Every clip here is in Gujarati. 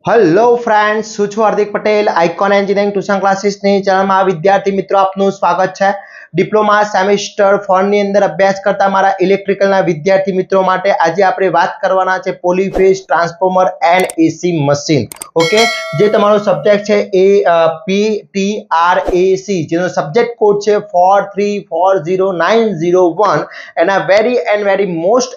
હેલો ફ્રેન્ડ્સ, હું છું Hardik Patel. Icon engineering tuition ક્લાસીસની ચેનલમાં વિદ્યાર્થી મિત્રો આપનું સ્વાગત છે. ડિપ્લોમા સેમેસ્ટર 4 ની અંદર અભ્યાસ કરતા મારા ઇલેક્ટ્રિકલના વિદ્યાર્થી મિત્રો માટે આજે આપણે વાત કરવાના છે polyphase transformer and AC machine. Okay, જે તમારો સબ્જેક્ટ છે એ PTRAC, જેનો સબ્જેક્ટ કોડ છે 4340901. એના વેરી મોસ્ટ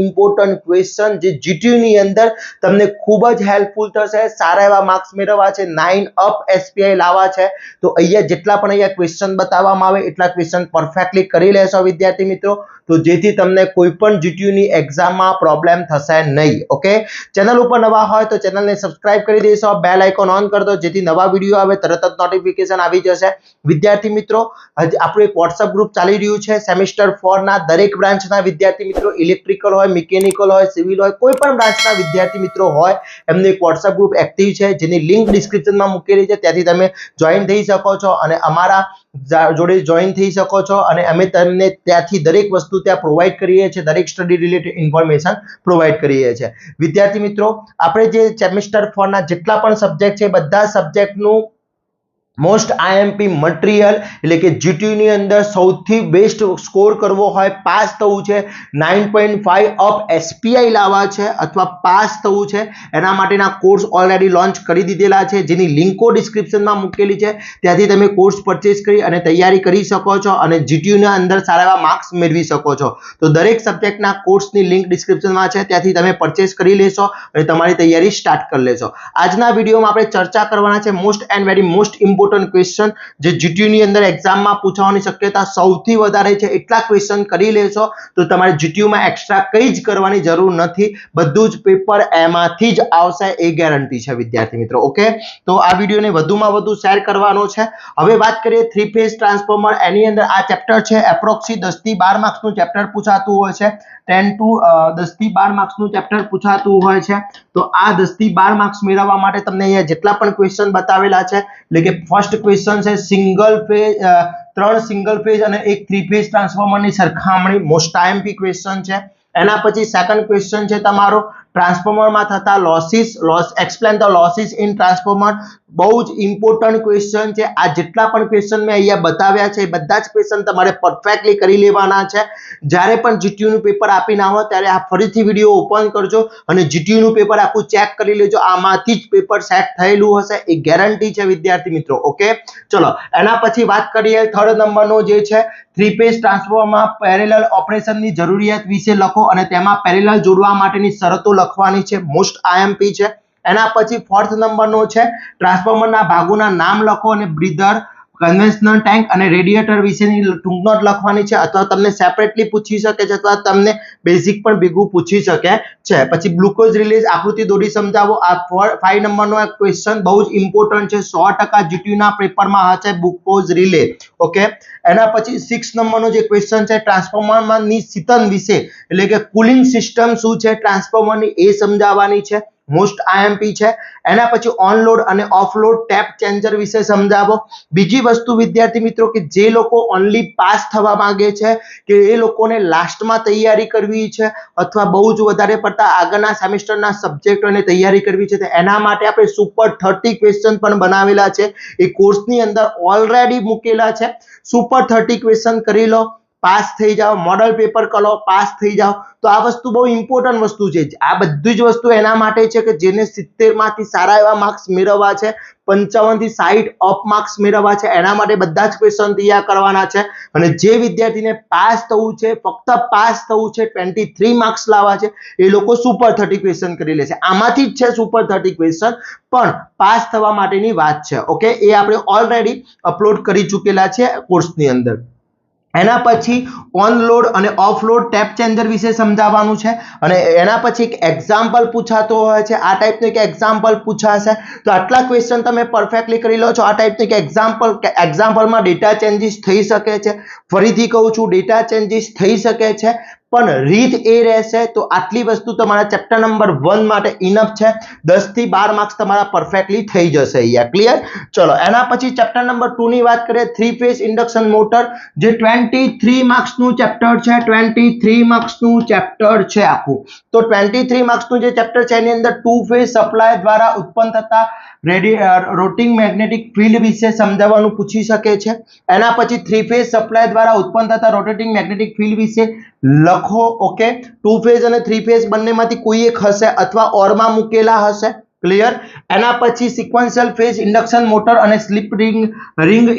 ઇમ્પોર્ટન્ટ ક્વેશ્ચન જે GTU ની અંદર તમને ખૂબ જ હેલ્પફુલ થશે. સારા એવા માર્ક્સ મેળવવા છે, 9 અપ SPI લાવવા છે. તો અહીંયા જેટલા પણ અહીંયા ક્વેશ્ચન બતાવવામાં આવે એટલા ક્વેશ્ચન પરફેક્ટલી કરી લેશો વિદ્યાર્થી મિત્રો, તો જેથી તમને કોઈ પણ GTU ની એક્ઝામમાં પ્રોબ્લેમ થશે નહીં. ઓકે, ચેનલ ઉપર નવા હોય તો ચેનલને સબસ્ક્રાઇબ કરી દેશો, બેલ આઇકોન ઓન કરી દો જેથી નવા વિડીયો આવે તરત જ નોટિફિકેશન આવી જશે. વિદ્યાર્થી મિત્રો, આપણું એક WhatsApp ગ્રુપ ચાલી રહ્યું છે. સેમેસ્ટર 4 ના દરેક બ્રાન્ચના વિદ્યાર્થી મિત્રો, ઇલેક્ટ્રિકલ હોય, મિકેનિકલ હોય, સિવિલ હોય, કોઈ પણ બ્રાન્ચના વિદ્યાર્થી મિત્રો હોય, એમનું એક WhatsApp ગ્રુપ એક્ટિવ છે, જેની લિંક ડિસ્ક્રિપ્શનમાં મૂકેલી છે. ત્યાંથી તમે જોઈન થઈ શકો છો અને અમારા જોડે જોઈન થઈ શકો છો અને અમે તમને ત્યાંથી દરેક વસ્તુ ત્યાં પ્રોવાઈડ કરીએ છીએ, દરેક સ્ટડી રિલેટેડ ઇન્ફોર્મેશન પ્રોવાઈડ કરીએ છીએ. વિદ્યાર્થી મિત્રો, આપણે જે સેમેસ્ટર 4 ના જેટલા પણ સબ્જેક્ટ છે બધા સબ્જેક્ટનું મોસ્ટ IMP મટીરિયલ એટલે કે GTU ની અંદર સૌથી બેસ્ટ સ્કોર કરવો હોય, પાસ થવું છે, 9.5 અપ SPI લાવવા છે અથવા પાસ થવું છે, એના માટેના કોર્સ ઓલરેડી લોન્ચ કરી દીધેલા છે, જેની લિંકો ડિસ્ક્રિપ્શનમાં મૂકેલી છે. ત્યાંથી તમે કોર્સ પરચેસ કરી અને તૈયારી કરી શકો છો અને GTU ના અંદર સારા એવા માર્ક્સ મેળવી શકો છો. તો દરેક સબ્જેક્ટના કોર્સની લિંક ડિસ્ક્રિપ્શનમાં છે, ત્યાંથી તમે પરચેસ કરી લેશો અને તમારી તૈયારી સ્ટાર્ટ કરી લેશો. આજના વિડીયોમાં આપણે ચર્ચા કરવાના છે મોસ્ટ ઇમ્પોર્ટન્ટ ક્વેશ્ચન જે GTU ની અંદર એક્ઝામમાં પૂછવાની શક્યતા સૌથી વધારે છે. એટલા ક્વેશ્ચન કરી લેશો તો તમારે GTU માં એક્સ્ટ્રા કંઈ જ કરવાની જરૂર નથી, બધું જ પેપર એમાંથી જ આવશે, એ ગેરંટી છે વિદ્યાર્થી મિત્રો. ઓકે, તો આ વિડીયોને વધુમાં વધુ શેર કરવાનો છે. હવે વાત કરીએ થ્રી ફેઝ ટ્રાન્સફોર્મર. એની અંદર આ ચેપ્ટર છે એપ્રોક્સી 10 થી 12 માર્ક્સનું ચેપ્ટર પૂછાતું હોય છે. 10 થી 12 માર્ક્સનું ચેપ્ટર પૂછાતું હોય છે. તો આ 10 થી 12 માર્ક્સ મેળવવા માટે તમને અહીંયા જેટલા પણ ક્વેશ્ચન બતાવેલા છે, એટલે કે ફર્સ્ટ ક્વેશ્ચન છે સિંગલ ફેઝ, 3 સિંગલ ફેઝ અને એક થ્રી ફેઝ ટ્રાન્સફોર્મરની સરખામણી, મોસ્ટ IMP ક્વેશ્ચન છે. એના પછી સેકન્ડ ક્વેશ્ચન છે તમારો ટ્રાન્સફોર્મરમાં થતા explain the losses in transformer. બહુ જ ઇમ્પોર્ટન્ટ ક્વેશ્ચન છે. આ જેટલા પણ ક્વેશ્ચન મેં અહીંયા બતાવ્યા છે એ બધા જ ક્વેશ્ચન તમારે પરફેક્ટલી કરી લેવાના છે. જ્યારે પણ GTU નું પેપર આપીને આવો ત્યારે આ ફરીથી વિડીયો ઓપન કરજો અને GTU નું પેપર આખું ચેક કરી લેજો. આમાંથી જ પેપર સેટ થયેલું હશે, એ ગેરંટી છે વિદ્યાર્થી મિત્રો. ઓકે, ચલો એના પછી વાત કરીએ થર્ડ નંબરનો જે છે થ્રી ફેઝ ટ્રાન્સફોર્મરમાં પેરેલલ ઓપરેશનની જરૂરિયાત વિશે લખો અને તેમાં પેરેલલ જોડવા માટેની શરતો લખવાની છે, મોસ્ટ IMP છે. એના પછી ફોર્થ નંબરનો છે ટ્રાન્સફોર્મરના ભાગોના નામ લખો અને બ્રીધર, કન્વેન્શનલ ટેન્ક અને રેડિએટર વિશેની ટૂંક નોટ લખવાની છે, અથવા તમને સેપરેટલી પૂછી શકે છે અથવા તમને બેઝિક પણ ભેગું પૂછી શકે છે. પછી ગ્લુકોઝ રિલીઝ આકૃતિ દોરી સમજાવો. આ 5 નંબરનો એક ક્વેશ્ચન બહુ જ ઇમ્પોર્ટન્ટ છે, 100% GTU ના પેપરમાં હશે ગ્લુકોઝ રિલે. ઓકે, એના પછી 6 નંબરનો જે ક્વેશ્ચન છે ટ્રાન્સફોર્મરની શીતન વિશે એટલે કે કુલિંગ સિસ્ટમ શું છે ટ્રાન્સફોર્મરની, એ સમજાવવાની છે, મોસ્ટ IMP છે. એના પછી ઓનલોડ અને ઓફલોડ ટેપ ચેન્જર વિશે સમજાવો. બીજી વસ્તુ વિદ્યાર્થી મિત્રો કે જે લોકો ઓનલી પાસ થવા માંગે છે કે એ લોકોને લાસ્ટમાં તૈયારી કરવી છે અથવા બહુ જ વધારે પડતા આગળના સેમેસ્ટરના સબ્જેક્ટોને તૈયારી કરવી છે, તો એના માટે આપણે સુપર 30 ક્વેશ્ચન પણ બનાવેલા છે, એ કોર્સની અંદર ઓલરેડી મૂકેલા છે. સુપર 30 ક્વેશ્ચન કરી લો, પાસ થઈ જાઓ, મોડલ પેપર કરો, પાસ થઈ જાઓ. તો આ વસ્તુ બહુ ઇમ્પોર્ટન્ટ વસ્તુ છે. આ બધી જ વસ્તુ એના માટે છે કે જેને 70 માંથી સારા એવા માર્ક્સ મેળવવા છે, 55 થી 60 અપ માર્ક્સ મેળવવા છે, એના માટે બધા જ ક્વેશ્ચન તૈયાર કરવાના છે. અને જે વિદ્યાર્થીને પાસ થવું છે, ફક્ત પાસ થવું છે, 23 માર્ક્સ લાવવા છે, એ લોકો સુપર 30 ક્વેશ્ચન કરી લેશે. આમાંથી જ છે સુપર 30 ક્વેશ્ચન, પણ પાસ થવા માટેની વાત છે. ઓકે, એ આપણે ઓલરેડી અપલોડ કરી ચૂકેલા છે કોર્સની અંદર. એના પછી ઓનલોડ અને ઓફલોડ ટેપ ચેન્જર વિશે સમજાવવાનું છે અને એના પછી એક એક્ઝામ્પલ પૂછાતો હોય છે. આ ટાઈપનું એક એક્ઝામ્પલ પૂછાશે તો આટલા ક્વેશ્ચન તમે પરફેક્ટલી કરી લો છો. આ ટાઈપનું એક એક્ઝામ્પલમાં ડેટા ચેન્જીસ થઈ શકે છે. ફરીથી કહું છું, ડેટા ચેન્જીસ થઈ શકે છે, પણ રીત એ રહેશે તો આટલી વસ્તુ તમારા ચેપ્ટર નંબર 1 માટે ઇનફ છે. 10 થી 12 માર્ક્સ તમારા પરફેક્ટલી થઈ જશે અહીંયા. ક્લિયર? ચલો એના પછી ચેપ્ટર નંબર 2 ની વાત કરીએ, 3 ફેઝ ઇન્ડક્શન મોટર, જે 23 માર્ક્સનું ચેપ્ટર છે. 23 માર્ક્સનું ચેપ્ટર છે આખું. તો 23 માર્ક્સનું જે ચેપ્ટર છે એની અંદર 2 ફેઝ સપ્લાય દ્વારા ઉત્પન્ન થતા રોટેટિંગ મેગ્નેટિક ફિલ્ડ વિશે સમજાવવાનું પૂછી શકે છે. એના પછી 3 ફેઝ સપ્લાય દ્વારા ઉત્પન્ન થતા રોટેટિંગ મેગ્નેટિક ફિલ્ડ વિશે લખો. ઓકે, 2 ફેઝ અને 3 ફેઝ બંનેમાંથી કોઈ એક હશે અથવા ઓરમાં મૂકેલા હશે. ક્લિયર? એના પછી સિક્વન્શિયલ ફેઝ ઇન્ડક્શન મોટર અને સ્લિપ રિંગ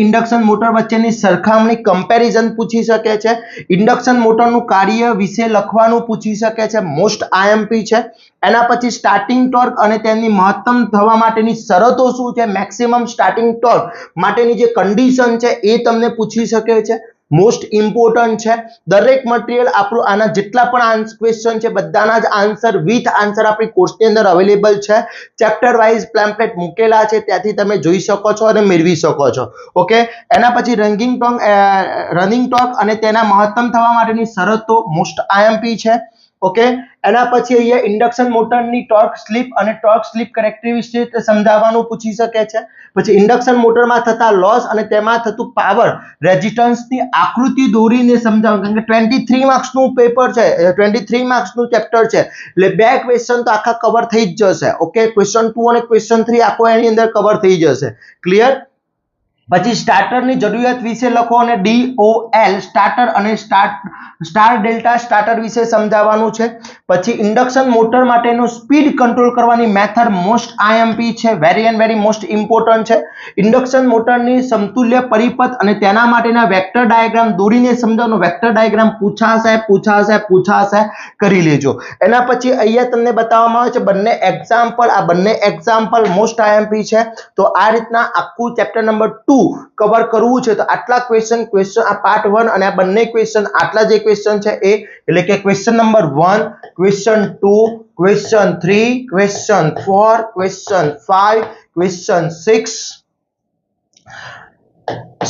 ઇન્ડક્શન મોટર વચ્ચેની સરખામણી કમ્પેરિઝન પૂછી શકે છે. ઇન્ડક્શન મોટરનું કાર્ય વિશે લખવાનું પૂછી શકે છે. મોસ્ટ આઈએમપી છે. એના પછી સ્ટાર્ટિંગ ટોર્ક અને તેની મહત્તમ થવા માટેની શરતો શું છે, મેક્સિમમ સ્ટાર્ટિંગ ટોર્ક માટેની જે કન્ડિશન છે એ તમને પૂછી શકે છે. મોસ્ટ ઇમ્પોર્ટન્ટ છે. દરેક મટીરિયલ આપણું આના જેટલા પણ ક્વેશ્ચન છે બધાના જ આન્સર વિથ આન્સર આપણી કોર્સની અંદર અવેલેબલ છે. ચેપ્ટર વાઇઝ પેમ્પલેટ મૂકેલા છે, ત્યાંથી તમે જોઈ શકો છો અને મેળવી શકો છો. ઓકે, એના પછી રનિંગ ટોર્ક અને તેના મહત્તમ થવા માટેની શરતો મોસ્ટ આઈએમપી છે. ઓકે, એના પછી અહીંયા ઇન્ડક્શન મોટરની ટોર્ક સ્લિપ અને ટોર્ક સ્લિપ કેરેક્ટરિસ્ટિક સમજાવવાનું પૂછી શકે છે. પછી ઇન્ડક્શન મોટરમાં થતા લોસ અને તેમાં થતું પાવર રેઝિસ્ટન્સની આકૃતિ દોરીને સમજાવવાનું, કારણ કે 23 માર્ક્સનું પેપર છે, 23 માર્ક્સનું ચેપ્ટર છે, એટલે બે ક્વેશ્ચન તો આખા કવર થઈ જ જશે. ઓકે, ક્વેશ્ચન 2 અને ક્વેશ્ચન 3 આખો એની અંદર કવર થઈ જશે. ક્લિયર? પછી સ્ટાર્ટરની જરૂરિયાત વિશે લખો અને DOL સ્ટાર્ટર અને સ્ટાર ડેલ્ટા સ્ટાર્ટર વિશે સમજાવવાનું છે. પછી ઇન્ડક્શન મોટર માટેનું સ્પીડ કંટ્રોલ કરવાની મેથડ મોસ્ટ આઈએમપી છે, very and very most important છે. ઇન્ડક્શન મોટરની સમતુલ્ય પરિપથ અને તેના માટેના વેક્ટર ડાયાગ્રામ દોરીને સમજાવવાનો. વેક્ટર ડાયાગ્રામ પૂછાશે કરી લેજો. એના પછી અહીંયા તમને બતાવવામાં આવે છે બંને એક્ઝામ્પલ, આ બંને એક્ઝામ્પલ મોસ્ટ આઈએમપી છે. તો આ રીતના આખું ચેપ્ટર નંબર 2 કવર કરવું છે તો આટલા ક્વેશ્ચન આ પાર્ટ 1 અને આ બંને ક્વેશ્ચન આટલા જે ક્વેશ્ચન છે એ, એટલે કે question number 1, question 2, question 3, question 4, question 5, question 6,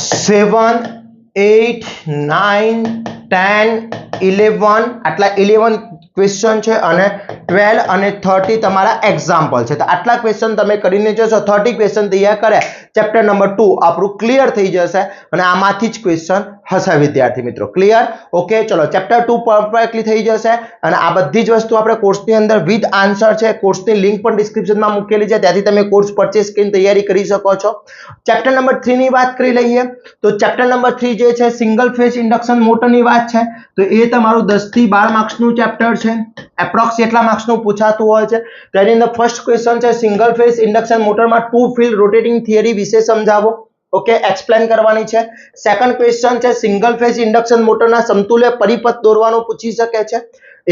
7, 8, 9, 10, 11 આટલા 11 ક્વેશ્ચન છે અને 12 અને 30 તમારા એક્ઝામ્પલ છે. તો આટલા ક્વેશ્ચન તમે કરીને જશો, 30 ક્વેશ્ચન તૈયાર કરે, ચેપ્ટર નંબર 2 આપણું ક્લિયર થઈ જશે અને આમાંથી જ ક્વેશ્ચન હશે વિદ્યાર્થી મિત્રો. ક્લિયર? ઓકે, ચલો ચેપ્ટર 2 પરફેક્ટલી થઈ જશે અને આ બધી જ વસ્તુ આપણે કોર્સની અંદર વિથ આન્સર છે. કોર્સની લિંક પણ ડિસ્ક્રિપ્શનમાં મૂકેલી છે, ત્યાંથી તમે કોર્સ પરચેસ કરીને તૈયારી કરી શકો છો. ચેપ્ટર નંબર 3 ની વાત કરી લઈએ તો ચેપ્ટર નંબર 3 જે છે સિંગલ ફેઝ ઇન્ડક્શન મોટરની વાત છે, તો એ તમારું 10 થી 12 માર્ક્સનું ચેપ્ટર છે. એપ્રોક્સ એટલા માર્ક્સનું પૂછાતું હોય છે. તો એની અંદર ફર્સ્ટ ક્વેશ્ચન છે સિંગલ ફેઝ ઇન્ડક્શન મોટરમાં 2 ફિલ્ડ રોટેટિંગ થિયરી વિશે સમજાવો. ઓકે, એક્સપ્લેન કરવાની છે. સેકન્ડ ક્વેશ્ચન છે સિંગલ ફેઝ ઇન્ડક્શન મોટરના સમતુલ્ય પરિપથ દોરવાનું પૂછી શકે છે.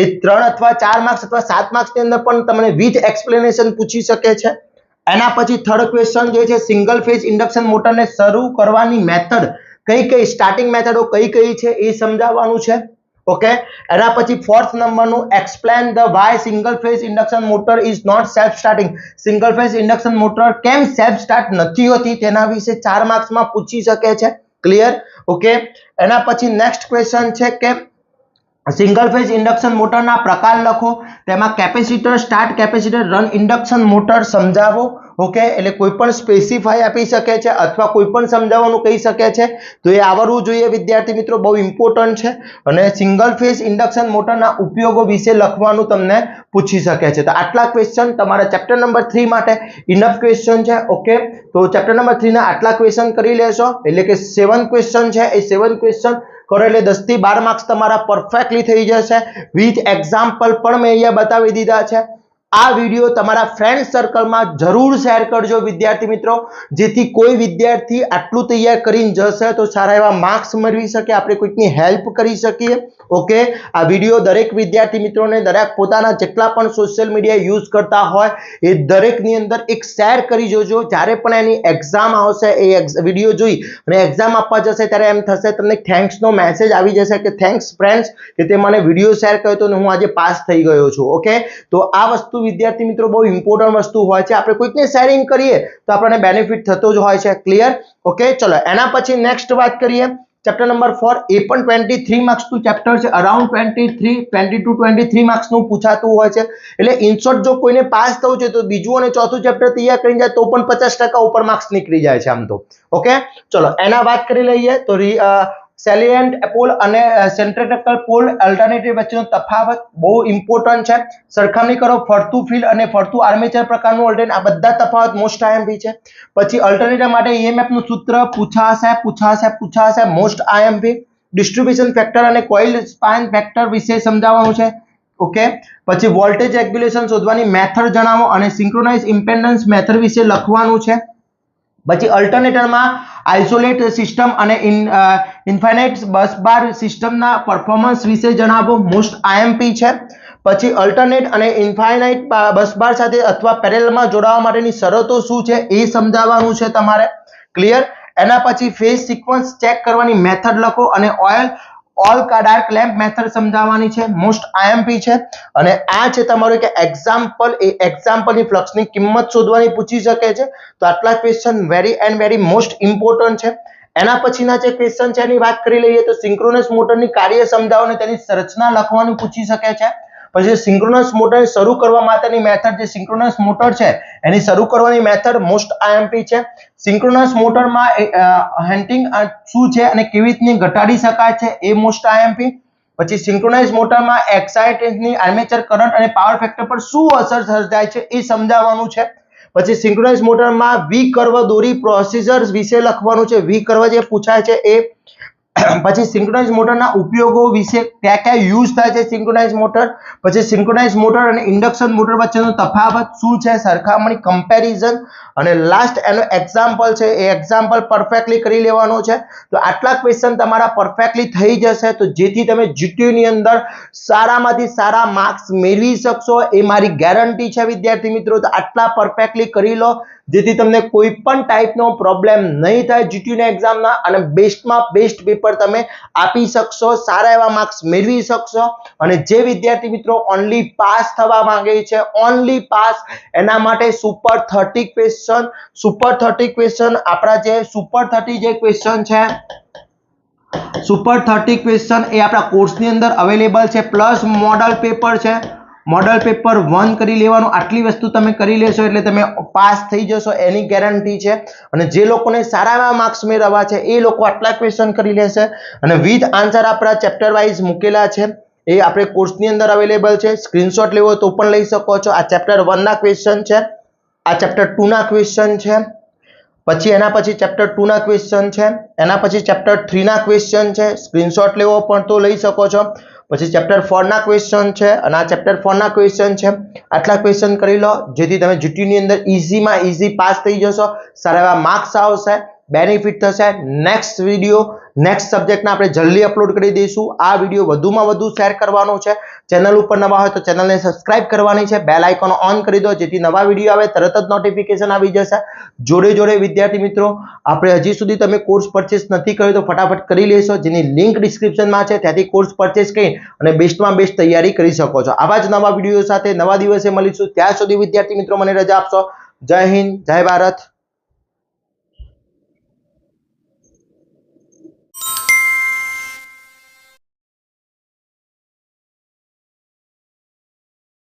એ 3 અથવા 4 માર્ક્સ અથવા 7 માર્ક્સની અંદર પણ તમને વિથ એક્સપ્લેનેશન પૂછી શકે છે. એના પછી થર્ડ ક્વેશ્ચન જે છે સિંગલ ફેઝ ઇન્ડક્શન મોટરને શરૂ કરવાની મેથડ કઈ સ્ટાર્ટિંગ મેથડો કઈ છે એ સમજાવવાનું છે. ઓકે, એના પછી ફોર્થ નંબરનું explain the why single phase induction motor is not self starting. Single phase induction motor કેમ સેલ્ફ સ્ટાર્ટ નથી હોતી તેના વિશે 4 માર્ક્સમાં પૂછી શકે છે. ક્લિયર? ઓકે, એના પછી નેક્સ્ટ ક્વેશ્ચન છે કે સિંગલ ફેઝ ઇન્ડક્શન મોટરના પ્રકાર લખો, તેમાં capacitor, start capacitor, run induction motor સમજાવો. ઓકે, એટલે કોઈ પણ સ્પેસિફાઈ આપી શકે છે અથવા કોઈ પણ સમજાવવાનું કહી શકે છે, તો એ આવડવું જોઈએ વિદ્યાર્થી મિત્રો, બહુ ઇમ્પોર્ટન્ટ છે. અને સિંગલ ફેઝ ઇન્ડક્શન મોટરના ઉપયોગો વિશે લખવાનું તમને પૂછી શકે છે. તો આટલા ક્વેશ્ચન તમારા ચેપ્ટર નંબર 3 માટે ઇનફ ક્વેશ્ચન છે. ઓકે, તો ચેપ્ટર નંબર 3 ના આટલા ક્વેશ્ચન કરી લેશો, એટલે કે 7 ક્વેશ્ચન છે, એ 7 ક્વેશ્ચન કરો એટલે 10 થી 12 માર્ક્સ તમારા પરફેક્ટલી થઈ જશે. વિથ એક્ઝામ્પલ પણ મેં અહીંયા બતાવી દીધા છે. આ વિડિયો તમારા ફ્રેન્ડ સર્કલમાં જરૂર શેર કરજો વિદ્યાર્થી મિત્રો, જેથી કોઈ વિદ્યાર્થી આટલું તૈયાર કરીને જશે તો સારા એવા માર્ક્સ મેળવી શકે, આપણે કોઈકની હેલ્પ કરી શકીએ. ઓકે, આ વિડિયો દરેક વિદ્યાર્થી મિત્રોને દરેક પોતાના જેટલા પણ સોશિયલ મીડિયા યુઝ કરતા હોય એ દરેકની અંદર એક શેર કરી જોજો. જ્યારે પણ એની એક્ઝામ આવશે એ વિડિયો જોઈ અને એક્ઝામ આપવા જશે ત્યારે એમ થશે તમને થેન્ક્સનો મેસેજ આવી જશે કે થેન્ક્સ ફ્રેન્ડ્સ કે તે મને વિડિયો શેર કર્યો તો હું આજે પાસ થઈ ગયો છું. ઓકે, તો આ વસ્તુ વિદ્યાર્થી મિત્રો બહુ ઇમ્પોર્ટન્ટ વસ્તુ હોય છે, આપણે કોઈકને શેરિંગ કરીએ તો આપણને બેનિફિટ થતો જ હોય છે. ક્લિયર? ઓકે, ચલો એના પછી નેક્સ્ટ વાત કરીએ ચેપ્ટર નંબર 4 એ પણ 23 માર્ક્સ નું ચેપ્ટર છે, અરાઉન્ડ 22 માર્ક્સ નું પૂછાતું હોય છે. એટલે ઇન શોર્ટ જો કોઈને પાસ થવું છે તો બીજું અને ચોથું ચેપ્ટર તૈયાર કરી જાય તો પણ 50% ઉપર માર્ક્સ નીકળી જાય છે આમ તો. ઓકે, ચલો એના વાત કરી લઈએ તો સેલિયન્ટ પોલ અને સેન્ટ્રીફ્યુગલ પોલ અલ્ટરનેટિવ વચ્ચેનો તફાવત બહુ ઇમ્પોર્ટન્ટ છે. સરખામણી કરો ફરતું ફિલ્ડ અને ફરતું આર્મેચર પ્રકારનું ઓલ્ટરનેટ, આ બધા તફાવત મોસ્ટ આઈએમપી છે. પછી અલ્ટરનેટર માટે ઈએમએફ નું સૂત્ર પૂછાશે મોસ્ટ આઈએમપી. ડિસ્ટ્રીબ્યુશન ફેક્ટર અને કોઇલ સ્પાન ફેક્ટર વિશે સમજાવવાનું છે. ઓકે, પછી વોલ્ટેજ રેગ્યુલેશન શોધવાની મેથડ જણાવો અને સિંક્રોનાઇઝ ઇમ્પેડન્સ મેથડ વિશે લખવાનું છે. પછી અલ્ટરનેટરમાં આઇસોલેટ સિસ્ટમ અને ઇન્ફાઇનાઇટ બસ બાર સિસ્ટમના પરફોર્મન્સ વિશે જણાવો, મોસ્ટ આઈએમપી છે. પછી અલ્ટરનેટ અને ઇન્ફાઇનાઇટ બસ બાર સાથે અથવા પેરેલલમાં જોડાવા માટેની શરતો શું છે એ સમજાવવાનું છે તમારે. ક્લિયર. એના પછી ફેઝ સિક્વન્સ ચેક કરવાની મેથડ લખો અને ઓલ ડાર્ક લેમ્પ મેથડ સમજાવવાની છે, મોસ્ટ આઈએમપી છે. અને આ છે તમારું એક એક્ઝામ્પલ, એ એક્ઝામ્પલની ફ્લક્સની કિંમત શોધવાની પૂછી શકે છે. તો આટલા ક્વેશ્ચન વેરી મોસ્ટ ઇમ્પોર્ટન્ટ છે. એના પછીના જે ક્વેશ્ચન છે એની વાત કરી લઈએ તો સિંક્રોનસ મોટરની કાર્ય સમજાવો અને તેની સંરચના લખવાનું પૂછી શકે છે. પછી સિંક્રોનસ મોટર શરૂ કરવા માટેની મેથડ, જે સિંક્રોનસ મોટર છે એની શરૂ કરવાની મેથડ મોસ્ટ આઈએમપી છે. સિંક્રોનસ મોટરમાં હન્ટિંગ શું છે અને કેવી રીતે ઘટાડી શકાય છે એ મોસ્ટ આઈએમપી. પછી સિંક્રોનાઇઝ મોટરમાં એક્સાઇટેશનની આર્મેચર કરંટ અને પાવર ફેક્ટર પર શું અસર સર્જાય છે એ સમજાવવાનું છે. પછી સિંક્રોનાઇઝ મોટરમાં વી કર્વ દોરી પ્રોસીજર વિશે લખવાનું છે, વી કર્વ જે પૂછાય છે એ. પછી સિંક્રોનાઇઝ મોટરના ઉપયોગો વિશે ક્યાં યુઝ થાય છે સિંક્રોનાઇઝ મોટર. પછી સિંક્રોનાઇઝ મોટર અને ઇન્ડક્શન મોટર વચ્ચેનો તફાવત શું છે, સરખામણી કમ્પેરિઝન. અને લાસ્ટ એનો એક્ઝામ્પલ છે, એ એક્ઝામ્પલ પરફેક્ટલી કરી લેવાનો છે. તો આટલા ક્વેશ્ચન તમારા પરફેક્ટલી થઈ જશે તો જેથી તમે જીટીયુ ની અંદર સારામાંથી સારા માર્ક્સ મેળવી શકશો એ મારી ગેરંટી છે વિદ્યાર્થી મિત્રો. તો આટલા પરફેક્ટલી કરી લો જેથી તમને કોઈ પણ ટાઈપનો પ્રોબ્લેમ નહીં થાય જીટીયુ ના એક્ઝામના, અને બેસ્ટમાં બેસ્ટ પેપર તમે આપી શકશો, સારા એવા માર્ક્સ મેળવી શકશો. અને જે વિદ્યાર્થી મિત્રો ઓનલી પાસ થવા માંગે છે, ઓનલી પાસ, એના માટે સુપર 30 ક્વેશ્ચન આપણા જે સુપર 30 જે ક્વેશ્ચન છે, સુપર 30 ક્વેશ્ચન એ આપણા કોર્સની અંદર અવેલેબલ છે. પ્લસ મોડલ પેપર છે, મોડલ પેપર 1 કરી લેવાનું. આટલી વસ્તુ તમે કરી લેશો એટલે તમે પાસ થઈ જશો એની ગેરંટી છે. અને જે લોકોને સારા એવા માર્ક્સ મેળવવા છે એ લોકો આટલા ક્વેશ્ચન કરી લેશે અને વિથ આન્સર આપણા ચેપ્ટર વાઇઝ મૂકેલા છે, એ આપણે કોર્સની અંદર અવેલેબલ છે. સ્ક્રીનશોટ લેવો તો પણ લઈ શકો છો. આ ચેપ્ટર 1 ના ક્વેશ્ચન છે, આ ચેપ્ટર 2 ના ક્વેશ્ચન છે, પછી એના પછી ચેપ્ટર 2 ના ક્વેશ્ચન છે, એના પછી ચેપ્ટર 3 ના ક્વેશ્ચન છે. સ્ક્રીનશોટ લેવો પણ તો લઈ શકો છો. પછી ચેપ્ટર 4 ના ક્વેશ્ચન છે અને આ ચેપ્ટર 4 ના ક્વેશ્ચન છે. આટલા ક્વેશ્ચન કરી લો જેથી તમે જીટીયુ ની અંદર ઈઝીમાં ઈઝી પાસ થઈ જશો, સારા એવા માર્ક્સ આવશે, બેનિફિટ થશે. નેક્સ્ટ વિડીયો નેક્સ્ટ સબ્જેક્ટના આપણે જલ્દી અપલોડ કરી દઈશું. આ વિડીયો વધુમાં વધુ શેર કરવાનો છે. ચેનલ ઉપર નવા હોય તો ચેનલને સબસ્ક્રાઇબ કરવાની છે, બેલ આઇકોન ઓન કરી દો જેથી નવા વિડીયો આવે તરત જ નોટિફિકેશન આવી જશે. જોડે વિદ્યાર્થી મિત્રો આપણે હજી સુધી તમે કોર્સ પરચેસ નથી કર્યો તો ફટાફટ કરી લેશો, જેની લિંક ડિસ્ક્રિપ્શનમાં છે, ત્યાંથી કોર્સ પરચેસ કરી અને બેસ્ટમાં બેસ્ટ તૈયારી કરી શકો છો. આવા જ નવા વિડીયો સાથે નવા દિવસે મળીશું. ત્યાં સુધી વિદ્યાર્થી મિત્રો મને રજા આપશો. જય હિન્દ, જય ભારત.